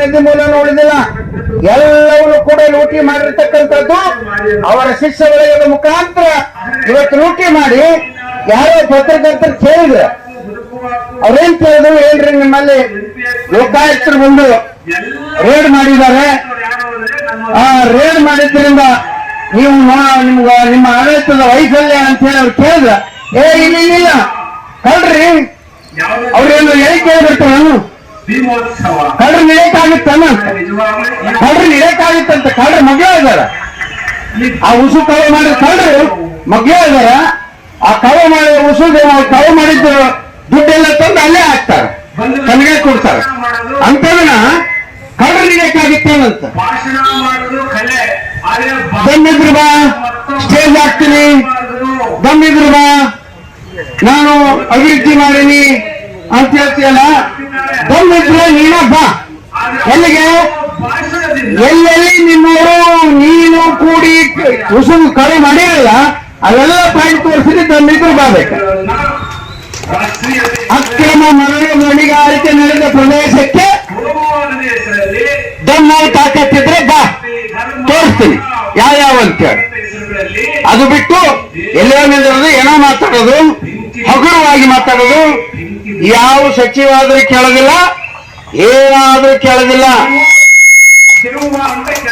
ನದಿ ಮೂಲನ ಉಳಿದಿಲ್ಲ. ಎಲ್ಲವನ್ನು ಕೂಡ ಲೂಟಿ ಮಾಡಿರ್ತಕ್ಕಂಥದ್ದು ಅವರ ಶಿಷ್ಯ ವಲಯದ ಮುಖಾಂತರ ಇವತ್ತು ಲೂಟಿ ಮಾಡಿ ಯಾರೋ ಪತ್ರಕರ್ತರು ಕೇಳಿದ್ರು. ಅವ್ರೇನ್ ಕೇಳಿದ್ರು ಹೇಳ್ರಿ, ನಿಮ್ಮಲ್ಲಿ ಲೋಕಾಯುಕ್ತರು ಬಂದು ರೇಡ್ ಮಾಡಿದ್ದಾರೆ, ಆ ರೇಡ್ ಮಾಡಿದ್ರಿಂದ ನೀವು ನಿಮ್ಮ ಆಡಳಿತದ ವೈಫಲ್ಯ ಅಂತ ಹೇಳಿ ಅವ್ರು ಕೇಳಿದ್ರ. ಇಲ್ಲ ಕಳ್ರಿ, ಅವ್ರೇನು ಹೇಳಿ ಕೇಳ್ಬಿಡ್ತಾರ, ಕಳ್ರಿ ನಡೆಯಕ್ಕಾಗುತ್ತಾನ, ಕಳ್ರಿ ನಡೆಯಕ್ಕಾಗುತ್ತಂತ. ಕಳ್ರಿ ಮಗ್ಳ ಇದಾರ, ಆ ಉಸು ಕವ ಮಾಡಿದ ಕಳ್ರು ಮಗ್ಳ ಇದಾರ. ಆ ಕವ ಮಾಡಿ ಉಸು ಕವ ಮಾಡಿದ್ದು ದುಡ್ಡೆಲ್ಲ ತಂದು ಅಲ್ಲೇ ಹಾಕ್ತಾರ, ತನಗೆ ಕೊಡ್ತಾರ. ಅಂತದನ್ನ ಕಳ್ರು ನಡೆಯಕ್ಕಾಗುತ್ತಾನಂತ. ದಮ್ಮಿದ್ರು ಬಾ, ಸ್ಟೇಜ್ ಹಾಕ್ತೀನಿ, ದಮ್ಮಿದ್ರು ಬಾ, ನಾನು ಅಭಿವೃದ್ಧಿ ಮಾಡೀನಿ ಅಂತ ಹೇಳ್ತೀಯಲ್ಲ. ದಮ್ಮಿದ್ರೆ ನೀನ ಬಾ. ಎಲ್ಲಿಗೆ? ಎಲ್ಲೆಲ್ಲಿ ನಿಮ್ಮವರು ನೀನು ಕೂಡಿ ಉಸುಗು ಕರೆ ಮಾಡಿರಲ್ಲ ಅವೆಲ್ಲ ಪಾಯಿಂಟ್ ತೋರಿಸಿದ್ರೆ ದಮ್ಮಿದ್ರು ಬಾಬೇಕು. ಅಕ್ರಮ ಮರಳು ಗಣಿಗಾರಿಕೆ ನಡೆದ ಪ್ರದೇಶಕ್ಕೆ ದಮ್ಮಾಗಿ ತಾಕತ್ತಿದ್ರೆ ಬಾ, ತೋರಿಸ್ತೀನಿ ಯಾವ ಅಂತೇಳಿ. ಅದು ಬಿಟ್ಟು ಎಲ್ಲೋ ನಿಂದಿರೋದು, ಏನೋ ಮಾತಾಡೋದು, ಹಗುರವಾಗಿ ಮಾತಾಡೋದು, ಯಾವ ಸಚಿವಾದ್ರೂ ಕೇಳೋದಿಲ್ಲ, ಏನಾದ್ರೂ ಕೇಳೋದಿಲ್ಲ.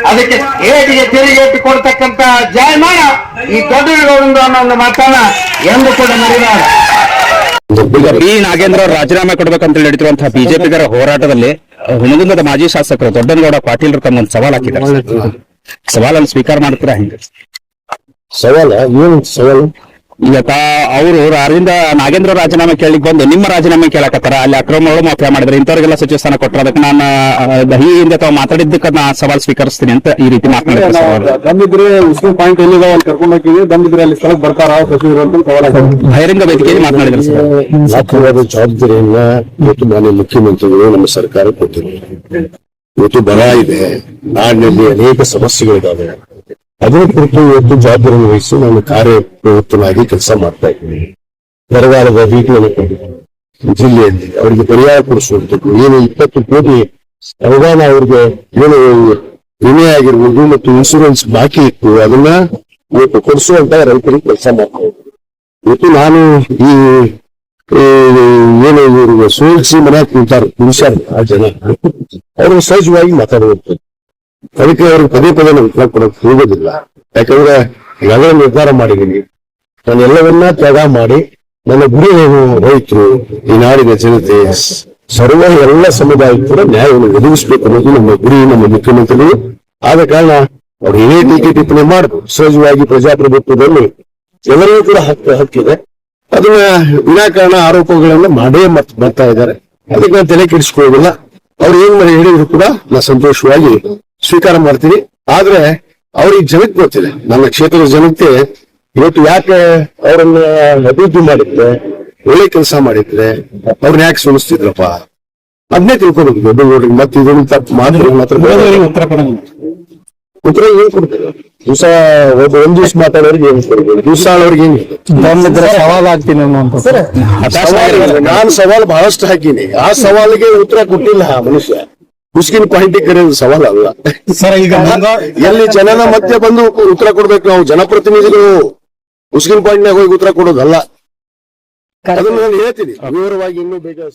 ಅದಕ್ಕೆ ಏಟಿಗೆ ತೆರಿಗೆಟ್ಟು ಕೊಡ್ತಕ್ಕಂತ ಜಾಯಮಾನ ಈ ದೊಡ್ಡಗೌಡಂದು ಅನ್ನೋ ಒಂದು ಮಾತನ್ನ ಎಂದು ಕೂಡ ಮರಿಬಾರ. ಬಿ ನಾಗೇಂದ್ರ ಅವರು ರಾಜೀನಾಮೆ ಕೊಡ್ಬೇಕಂತ ನಡೀತಿರುವಂತಹ ಬಿಜೆಪಿಗರ ಹೋರಾಟದಲ್ಲಿ ಹುಣಗುಂದದ ಮಾಜಿ ಶಾಸಕರು ದೊಡ್ಡನಗೌಡ ಪಾಟೀಲ್ ತಮ್ಮೊಂದು ಸವಾಲ್ ಹಾಕಿದ್ದಾರೆ. ಸವಾಲನ್ನು ಸ್ವೀಕಾರ ಮಾಡ್ತೀರಾ? ಹೆಂಗೆ ಸವಾಲ? ಏನು ಸವಾಲು? ಈಗ ಅವರು ಅರವಿಂದ ನಾಗೇಂದ್ರ ರಾಜೀನಾಮೆ ಕೇಳಿಕ್ ಬಂದು ನಿಮ್ಮ ರಾಜೀನಾಮೆ ಕೇಳಕತ್ತಾರ, ಅಲ್ಲಿ ಅಕ್ರಮಗಳು ಮಾಫಿಯಾ ಮಾಡಿದ್ರೆ ಇಂಥವ್ರಿಗೆಲ್ಲ ಸಚಿವ ಸ್ಥಾನ ಕೊಟ್ಟರೆ ಅದಕ್ಕೆ ನಾನು ಈ ಹಿಂದೆ ತಾವು ಮಾತಾಡಿದ್ದಕ್ಕೆ ನಾ ಸವಾಲ್ ಸ್ವೀಕರಿಸ್ತೀನಿ ಅಂತ ಈ ರೀತಿ ಮಾತನಾಡಿದ್ರೆ. ದಮ್ಮಿದ್ರೆ ಉಸ್ಕಿನ ಪಾಯಿಂಟ್ ಎಲ್ಲಿದಾವ ಅಲ್ಲಿ ಕರ್ಕೊಂಡು ಹೋಗ್ತೀವಿ, ದಮ್ಮಿದ್ರೆ ಅಲ್ಲಿ ಸ್ಥಳಕ್ಕೆ ಬರ್ತಾರ ಸಚಿವರು ಅಂತ ಬಹಿರಂಗ ವೇದಿಕೆಯಲ್ಲಿ ಮಾತನಾಡಿದ್ರು ಸರ್. ಜವಾಬ್ದಾರಿಯನ್ನ ಇವತ್ತು ಮಾನ್ಯ ಮುಖ್ಯಮಂತ್ರಿಗಳು ನಮ್ಮ ಸರ್ಕಾರ ಕೊಟ್ಟಿದೆ. ಇವತ್ತು ಬರ ಇದೆ, ನಾಡಿನಲ್ಲಿ ಅನೇಕ ಸಮಸ್ಯೆಗಳಿದ್ದಾವೆ. ಅದರ ಕುರಿತು ಇವತ್ತು ಜವಾಬ್ದಾರಿಯನ್ನು ವಹಿಸಿ ನಾನು ಕಾರ್ಯಪ್ರವೃತ್ತನಾಗಿ ಕೆಲಸ ಮಾಡ್ತಾ ಇದ್ದೀನಿ. ಬರಗಾಲದ ಭೀತಿಯನ್ನು ಕೊಂಡಿದ್ದೀನಿ ಜಿಲ್ಲೆಯಲ್ಲಿ ಅವರಿಗೆ ಪರಿಹಾರ ಕೊಡಿಸುವಂಥದ್ದು. ಏನು 20 ಕೋಟಿ ಅನುದಾನ ಅವರಿಗೆ ಏನು ವಿಮೆ ಆಗಿರ್ಬೋದು ಮತ್ತು ಇನ್ಶೂರೆನ್ಸ್ ಬಾಕಿ ಇತ್ತು, ಅದನ್ನ ಇವತ್ತು ಕೊಡಿಸುವಂತ ರೈತರಿಗೆ ಕೆಲಸ ಮಾಡ್ತಾ ಇದ್ದೀನಿ. ಇವತ್ತು ನಾನು ಈ ಏನು ಇವ್ರಿಗೆ ಸೋಲಿಸಿ ಮನೆಯಾಗ ಕುಂತಾರ ಕುಣಿಸ್ಯಾರ ಆ ಜನ, ಅವರು ಸಹಜವಾಗಿ ಮಾತಾಡುವಂಥದ್ದು. ಅದಕ್ಕೆ ಅವ್ರಿಗೆ ಪದೇ ಪದೇ ನಾನು ಉತ್ತರ ಕೊಡೋಕೆ ಹೋಗೋದಿಲ್ಲ. ಯಾಕಂದ್ರೆ ಈಗಾಗಲೇ ನಿರ್ಧಾರ ಮಾಡಿದ್ದೀನಿ, ನಾನು ಎಲ್ಲವನ್ನ ತ್ಯಾಗ ಮಾಡಿ ನನ್ನ ಗುರಿ ಏನು, ರೈತರು, ಈ ನಾಡಿನ ಜನತೆ, ಸರ್ವ ಎಲ್ಲ ಸಮುದಾಯಕ್ಕೂ ಕೂಡ ನ್ಯಾಯವನ್ನು ಒದಗಿಸಬೇಕು ಅನ್ನೋದು ನಮ್ಮ ಗುರಿ, ನಮ್ಮ ಮುಖ್ಯಮಂತ್ರಿಗಳು. ಆದ ಕಾರಣ ಅವ್ರು ಏನೇ ಟೀಕೆ ಟಿಪ್ಪಣಿ ಮಾಡಬಹುದು. ಸಹಜವಾಗಿ ಪ್ರಜಾಪ್ರಭುತ್ವದಲ್ಲಿ ಎಲ್ಲರಿಗೂ ಕೂಡ ಹಕ್ಕಿದೆ. ಅದನ್ನ ವಿನಾಕಾರಣ ಆರೋಪಗಳನ್ನ ಮಾಡೇ ಬರ್ತಾ ಇದ್ದಾರೆ. ಅದಕ್ಕೆ ನಾನು ತಲೆ ಕೆಡಿಸ್ಕೊಳ್ಳೋದಿಲ್ಲ. ಅವ್ರು ಏನ್ ಹೇಳಿದ್ರು ಕೂಡ ನಾನು ಸಂತೋಷವಾಗಿ ಸ್ವೀಕಾರ ಮಾಡ್ತೀನಿ. ಆದ್ರೆ ಅವ್ರಿಗೆ ಜನಕ್ಕೆ ಗೊತ್ತಿದೆ, ನನ್ನ ಕ್ಷೇತ್ರದ ಜನತೆ ಇವತ್ತು ಯಾಕೆ ಅವರನ್ನ ಅಭಿವೃದ್ಧಿ ಮಾಡಿದ್ರೆ, ಒಳ್ಳೆ ಕೆಲಸ ಮಾಡಿದ್ರೆ ಅವ್ರನ್ನ ಯಾಕೆ ಸೋಲಿಸ್ತಿದ್ರಪ್ಪ ಅದನ್ನೇ ತಿಳ್ಕೊಬೇಕು ದೊಡ್ಡಗೌಡರಿಗೆ. ಮತ್ತೆ ಇದನ್ನು ತಪ್ಪು ಮಾತ್ರ ಉತ್ತರ ಏನ್ ಕೊಡ್ತಾರೆ? ದಿವಸ ಒಂದ್ ದಿವ್ಸ ಮಾತಾಡೋರಿಗೆ ಏನ್ ಕೊಡ್ಬೋದು, ದಿವಸ ಅವ್ರಿಗೆ ಏನ್ ಸವಾಲ್ ಆಗ್ತೀನಿ ನಾನು ಸವಾಲ್ ಬಹಳಷ್ಟು ಹಾಕಿನಿ. ಆ ಸವಾಲಿಗೆ ಉತ್ತರ ಕೊಟ್ಟಿಲ್ಲ ಮನುಷ್ಯ. ಮುಸ್ಕಿನ ಪಾಯಿಂಟ್ ಕರೆಯೋದು ಸವಾಲ್ ಅಲ್ಲ ಸರ್. ಈಗ ಎಲ್ಲಿ ಜನನ ಮಧ್ಯೆ ಬಂದು ಉತ್ತರ ಕೊಡ್ಬೇಕು ನಾವು ಜನಪ್ರತಿನಿಧಿಗಳು. ಮುಸ್ಕಿನ ಪಾಯಿಂಟ್ನಾಗ ಹೋಗಿ ಉತ್ತರ ಕೊಡೋದಲ್ಲ. ಅದನ್ನ ನಾನು ಹೇಳ್ತೀನಿ ವಿವರವಾಗಿ ಇನ್ನೂ ಬೇಕಾದ